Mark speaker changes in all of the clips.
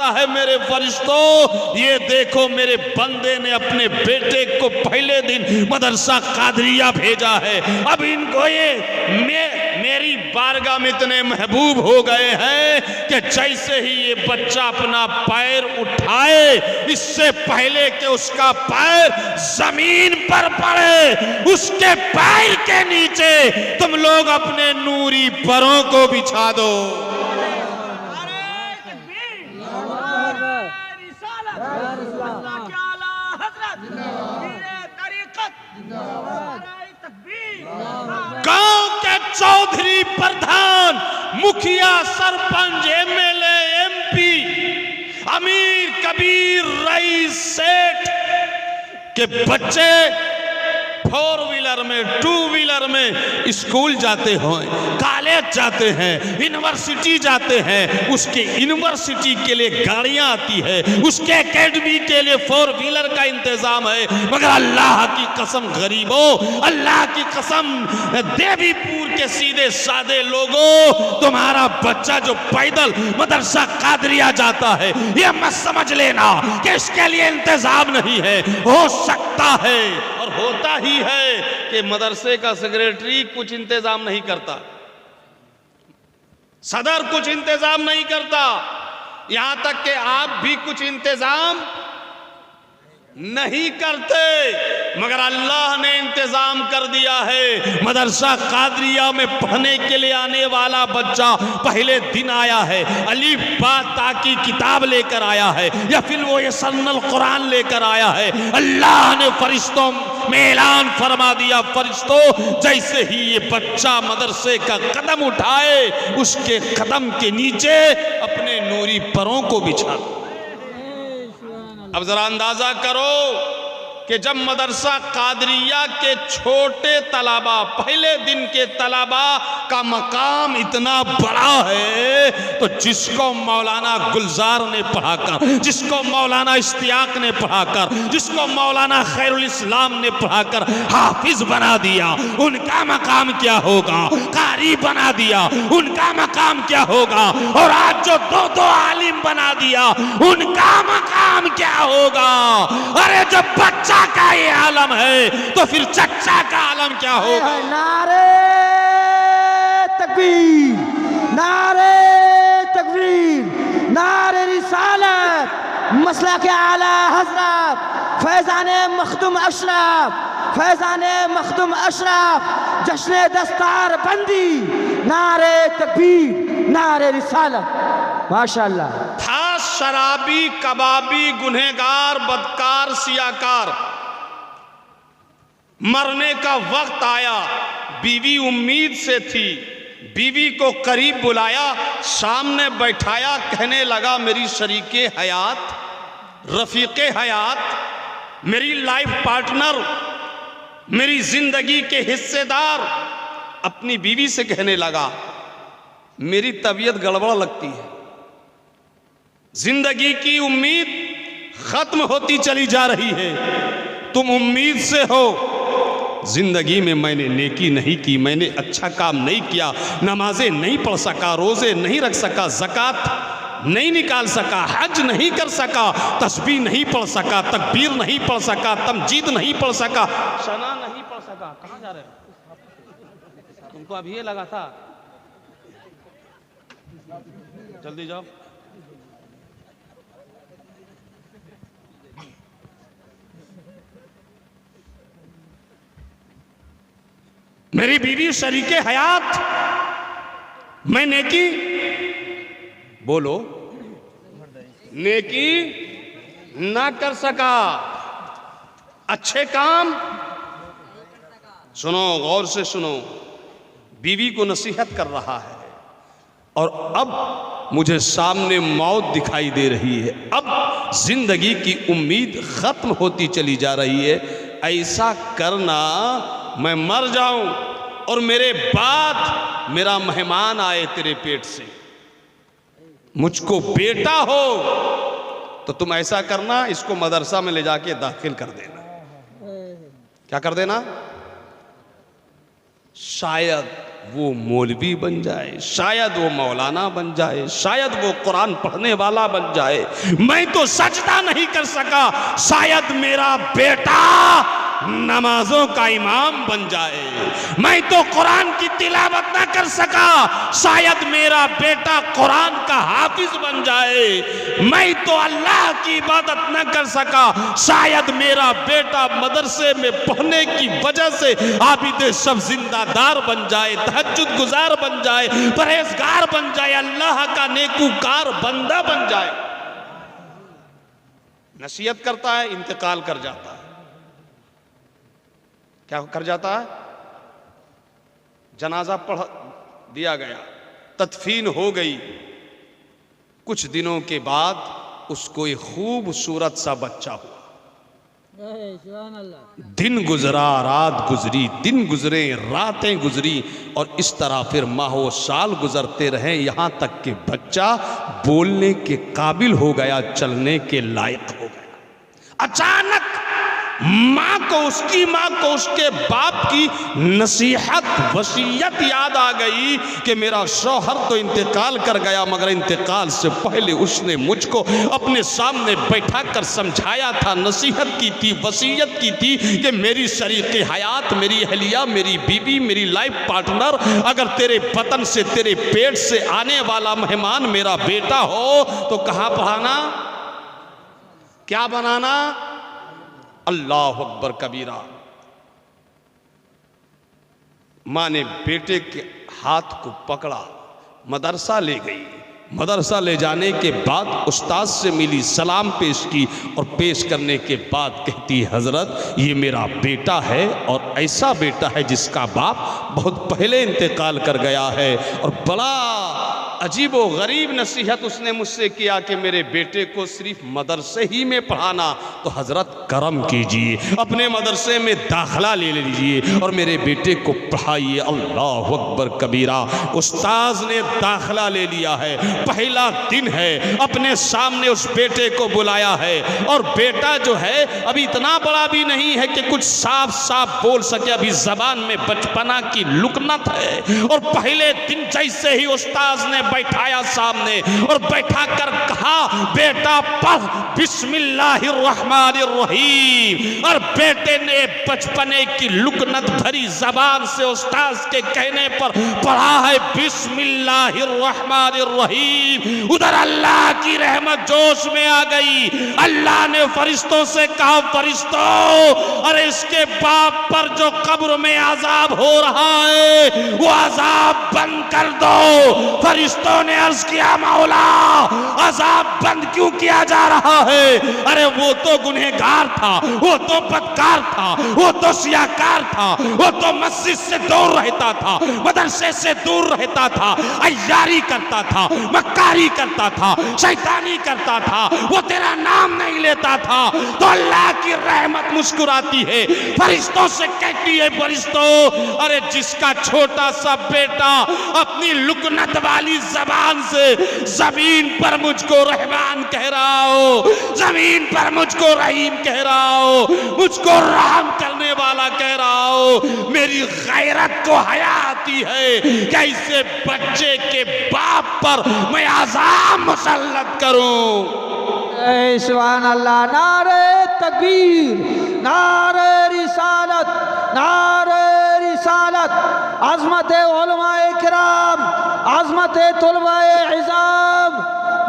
Speaker 1: फरमाता है मेरे फरिश्तों, ये देखो मेरे बंदे ने अपने बेटे को पहले दिन मदरसा कादरिया भेजा है। अब इनको ये मेरी बारगाह में इतने महबूब हो गए हैं कि जैसे ही ये बच्चा अपना पैर उठाए, इससे पहले कि उसका पैर जमीन पर पड़े, उसके पैर के नीचे तुम लोग अपने नूरी परों को बिछा दो। गांव के चौधरी, प्रधान, मुखिया, सरपंच, एमएलए, एमपी, अमीर, कबीर, रईस, सेठ के बच्चे 4 व्हीलर में, 2 व्हीलर में स्कूल जाते हैं, कॉलेज जाते हैं, यूनिवर्सिटी जाते हैं। उसके यूनिवर्सिटी के लिए गाड़ियां आती है, उसके एकेडमी के लिए 4 व्हीलर का इंतजाम है। मगर अल्लाह की कसम गरीबों, अल्लाह की कसम देवीपुर के सीधे सादे लोगों, तुम्हारा बच्चा जो पैदल मदरसा कादरिया जाता है, ये मत समझ लेना कि इसके लिए इंतजाम नहीं है। हो सकता है और होता ही है कि मदरसे का सेक्रेटरी कुछ इंतजाम नहीं करता, सदर कुछ इंतजाम नहीं करता, यहां तक कि आप भी कुछ इंतजाम नहीं करते। मगर अल्लाह ने इंतजाम कर दिया है। मदरसा कादरिया में पढ़ने के लिए आने वाला बच्चा पहले दिन आया है, अलीफ बा ता की किताब लेकर आया है, या फिर वो ये सन्नल कुरान लेकर आया है। अल्लाह ने फरिश्तों में ऐलान फरमा दिया, फरिश्तों जैसे ही ये बच्चा मदरसे का कदम उठाए, उसके कदम के नीचे अपने नूरी परों को बिछा। अब जरा अंदाजा करो कि जब मदरसा कादरिया के छोटे तलाबा, पहले दिन के तलाबा का मकाम इतना बड़ा है, तो जिसको मौलाना गुलजार ने पढ़ाकर, जिसको मौलाना इश्तियाक ने पढ़ाकर, जिसको मौलाना खैरुल इस्लाम ने पढ़ाकर हाफिज बना दिया, उनका मकाम क्या होगा? कारी बना दिया, उनका मकाम क्या होगा? और आज जो 2-2 आलिम बना दिया, उनका मकाम क्या होगा? अरे जब बच्चा का ये आलम है तो फिर चच्चा का आलम क्या होगा?
Speaker 2: नारे तकबीर, नारे तकबीर, नारे रिसालत, मसला के आला हजरत फैजाने मखदूम अशरफ, फैजाने मखदूम अशरफ, जश्न दस्तार बंदी, नारे तकबीर, नारे रिसालत। माशाअल्लाह।
Speaker 1: था शराबी, कबाबी, गुनहगार, बदकार, सियाकार, मरने का वक्त आया, बीवी उम्मीद से थी, बीवी को करीब बुलाया, सामने बैठाया, कहने लगा मेरी शरीके हयात, रफीके हयात, मेरी लाइफ पार्टनर, मेरी जिंदगी के हिस्सेदार, अपनी बीवी से कहने लगा मेरी तबीयत गड़बड़ लगती है, जिंदगी की उम्मीद खत्म होती चली जा रही है, तुम उम्मीद से हो। जिंदगी में मैंने नेकी नहीं की, मैंने अच्छा काम नहीं किया, नमाजें नहीं पढ़ सका, रोजे नहीं रख सका, ज़कात नहीं निकाल सका, हज नहीं कर सका, तस्बीह नहीं पढ़ सका, तकबीर नहीं पढ़ सका, तमजीद नहीं पढ़ सका, सना नहीं पढ़ सका। कहाँ जा रहे हो? तुमको अभी ये लगा था, जल्दी जाओ। मेरी बीवी शरीके हयात, मैं नेकी, बोलो, नेकी ना कर सका, अच्छे काम, सुनो गौर से सुनो, बीवी को नसीहत कर रहा है, और अब मुझे सामने मौत दिखाई दे रही है, अब जिंदगी की उम्मीद खत्म होती चली जा रही है, ऐसा करना मैं मर जाऊं और मेरे बाद मेरा मेहमान आए तेरे पेट से, मुझको बेटा हो, तो तुम ऐसा करना, इसको मदरसा में ले जाके दाखिल कर देना। क्या कर देना? शायद वो मौलवी बन जाए, शायद वो मौलाना बन जाए, शायद वो कुरान पढ़ने वाला बन जाए। मैं तो सजदा नहीं कर सका, शायद मेरा बेटा नमाजों का इमाम बन जाए। मैं तो कुरान की तिलावत ना कर सका, शायद मेरा बेटा कुरान का हाफिज बन जाए। मैं तो अल्लाह की इबादत न कर सका, शायद मेरा बेटा मदरसे में पढ़ने की वजह से आबिद शब जिंदादार बन जाए, तहज्जुद गुजार बन जाए, परहेजगार बन जाए, अल्लाह का नेकूकार बंदा बन जाए। नसीहत करता है, इंतकाल कर जाता है। क्या कर जाता है? जनाजा पढ़ दिया गया, तदफीन हो गई। कुछ दिनों के बाद उसको एक खूबसूरत सा बच्चा हुआ। दिन गुजरा, रात गुजरी, दिन गुजरे, रातें गुजरी, और इस तरह फिर माहो साल गुजरते रहे, यहां तक कि बच्चा बोलने के काबिल हो गया, चलने के लायक हो गया। अचानक माँ को, उसकी माँ को उसके बाप की नसीहत, वसीयत याद आ गई कि मेरा शौहर तो इंतकाल कर गया, मगर इंतकाल से पहले उसने मुझको अपने सामने बैठा कर समझाया था, नसीहत की थी, वसीयत की थी कि मेरी शरीके हयात, मेरी अहलिया, मेरी बीवी, मेरी लाइफ पार्टनर, अगर तेरे वतन से, तेरे पेट से आने वाला मेहमान मेरा बेटा हो तो कहाँ पढ़ाना, क्या बनाना? अल्लाह अकबर कबीरा। माँ ने बेटे के हाथ को पकड़ा, मदरसा ले गई। मदरसा ले जाने के बाद उस्ताद से मिली, सलाम पेश की, और पेश करने के बाद कहती, हजरत ये मेरा बेटा है, और ऐसा बेटा है जिसका बाप बहुत पहले इंतकाल कर गया है। और बड़ा अजीब व गरीब नसीहत उसने मुझसे किया कि मेरे बेटे को सिर्फ मदरसे ही में पढ़ाना, तो हजरत करम कीजिए, अपने मदरसे में दाखिला ले लीजिए और मेरे बेटे को पढ़ाइए। अल्लाह अकबर कबीरा। उस्ताद ने दाखिला ले लिया है, पहला दिन है, अपने सामने उस बेटे को बुलाया है, और बेटा जो है अभी इतना बड़ा भी नहीं है कि कुछ साफ साफ बोल सके, अभी जबान में बचपना की लुकनत है। और पहले दिन जैसे ही उस्ताद ने बैठाया सामने और बैठा कर कहा, बेटा पढ़ बिस्मिल्लाहिर्रहमानिर्रहीम। और बेटे ने बचपने की लुकनत भरी जबान से उस्ताद के कहने पर पढ़ा है बिस्मिल्लाहिर्रहमानिर्रहीम। उधर अल्लाह की रहमत जोश में आ गई। अल्लाह ने फरिश्तों से कहा, फरिश्तों, अरे इसके बाप पर जो कब्र में अजाब हो रहा है वो अजाब बंद कर दो। फरिश्तों ने अर्ज किया, मौला अजाब बंद क्यों किया जा रहा है? अरे वो तो गुनहगार था, वो तो बदकार था, वो तो सियाकार था, वो तो मस्जिद से दूर रहता था, मदरसे से दूर रहता था, अय्यारी करता था, मक्कारी करता था, शैतानी करता था, वो तेरा नाम नहीं लेता था। तो अल्लाह की रहमत मुस्कुराती है, फरिश्तों से कहती है, फरिश्तों, अरे जिसका छोटा सा बेटा अपनी लुकनत वाली जबान से जमीन पर मुझको रहमान कह रहा हो, जमीन पर मुझको रहीम कह रहा हो, मुझको रहम करने वाला कह रहा हो, मेरी गैरत को हया आती है, कैसे बच्चे के बाप पर मैं अज़ाब मुसल्लत करूं।
Speaker 2: सुभान अल्लाह। नारे तकबीर, नारे रिसालत, नारे रिसालत। अज़मत उलमाए किराम, अज़मत तुलबाए इज़ाम,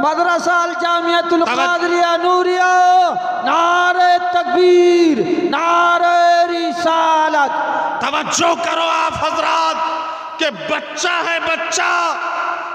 Speaker 2: मदरसा अल जामियतुल क़ादिरिया नूरिया। नारे तकबीर, नारे रिसालत।
Speaker 1: तवज्जो करो आप हजरात के बच्चा है, बच्चा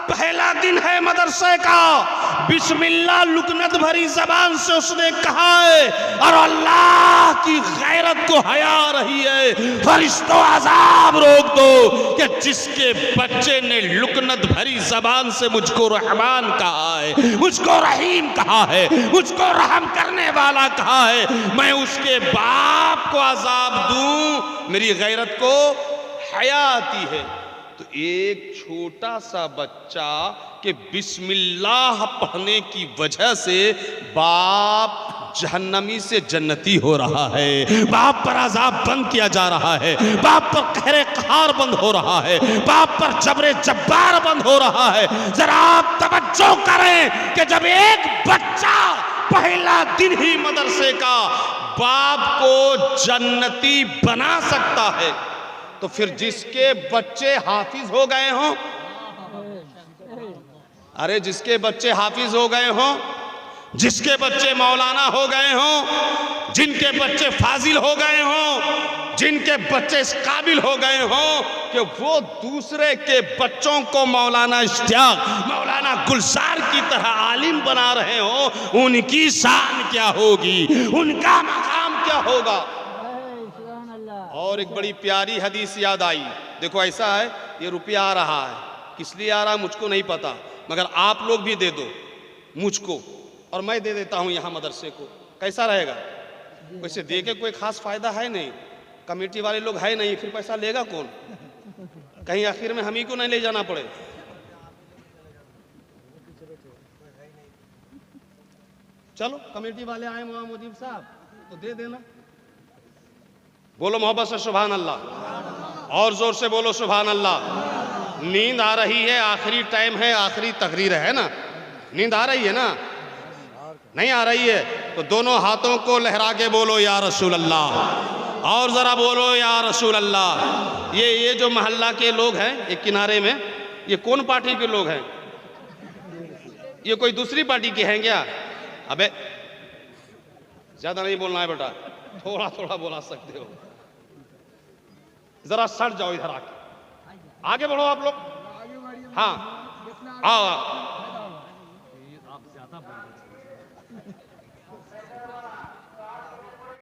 Speaker 1: पहला दिन है मदरसे का, बिस्मिल्लाह लुकनत भरी जबान से उसने कहा है, और अल्लाह की गैरत को हया रही है, फरिश्तों अजाब रोक दो कि जिसके बच्चे ने लुकनत भरी जबान से मुझको रहमान कहा है, मुझको रहीम कहा है, मुझको रहम करने वाला कहा है, मैं उसके बाप को अजाब दूं, मेरी गैरत को हया आती है। तो एक छोटा सा बच्चा के बिस्मिल्लाह पढ़ने की वजह से बाप जहन्नमी से जन्नती हो रहा है, बाप पर अजाब बंद किया जा रहा है, बाप पर कहरे क़हार बंद हो रहा है, बाप पर जबरे जब्बार बंद हो रहा है। जरा आप तवज्जो करें कि जब एक बच्चा पहला दिन ही मदरसे का बाप को जन्नती बना सकता है, तो फिर जिसके बच्चे हाफिज हो गए हों, अरे जिसके बच्चे हाफिज हो गए हों, जिसके बच्चे मौलाना हो गए हों, जिनके बच्चे फाजिल हो गए हों, जिनके बच्चे इस काबिल हो गए हों कि वो दूसरे के बच्चों को मौलाना इश्तियाक, मौलाना गुलजार की तरह आलिम बना रहे हो, उनकी शान क्या होगी, उनका मकाम क्या होगा। और एक बड़ी प्यारी हदीस याद आई। देखो ऐसा है, ये रुपया आ रहा है, किस लिए आ रहा है मुझको नहीं पता, मगर आप लोग भी दे दो मुझको और मैं दे देता हूं यहां मदरसे को, कैसा रहेगा। वैसे दे के कोई खास फायदा है नहीं, कमेटी वाले लोग है नहीं, फिर पैसा लेगा कौन, कहीं आखिर में हम ही को नहीं ले जाना पड़े। चलो कमेटी वाले आए मुजीब साहब तो दे देना। बोलो मोहब्बत से सुभान अल्लाह, और जोर से बोलो सुभान अल्लाह। नींद आ रही है, आखिरी टाइम है, आखिरी तकरीर है ना, नींद आ रही है ना, नहीं आ रही है तो दोनों हाथों को लहरा के बोलो या रसूल अल्लाह, और जरा बोलो या रसूल अल्लाह। ये जो मोहल्ला के लोग हैं एक किनारे में, ये कौन पार्टी के लोग हैं, ये कोई दूसरी पार्टी के हैं क्या। अबे ज्यादा नहीं बोलना है बेटा, थोड़ा थोड़ा बोला सकते हो, जरा सट जाओ इधर आके, आगे बढ़ो आप लोग, हाँ आओ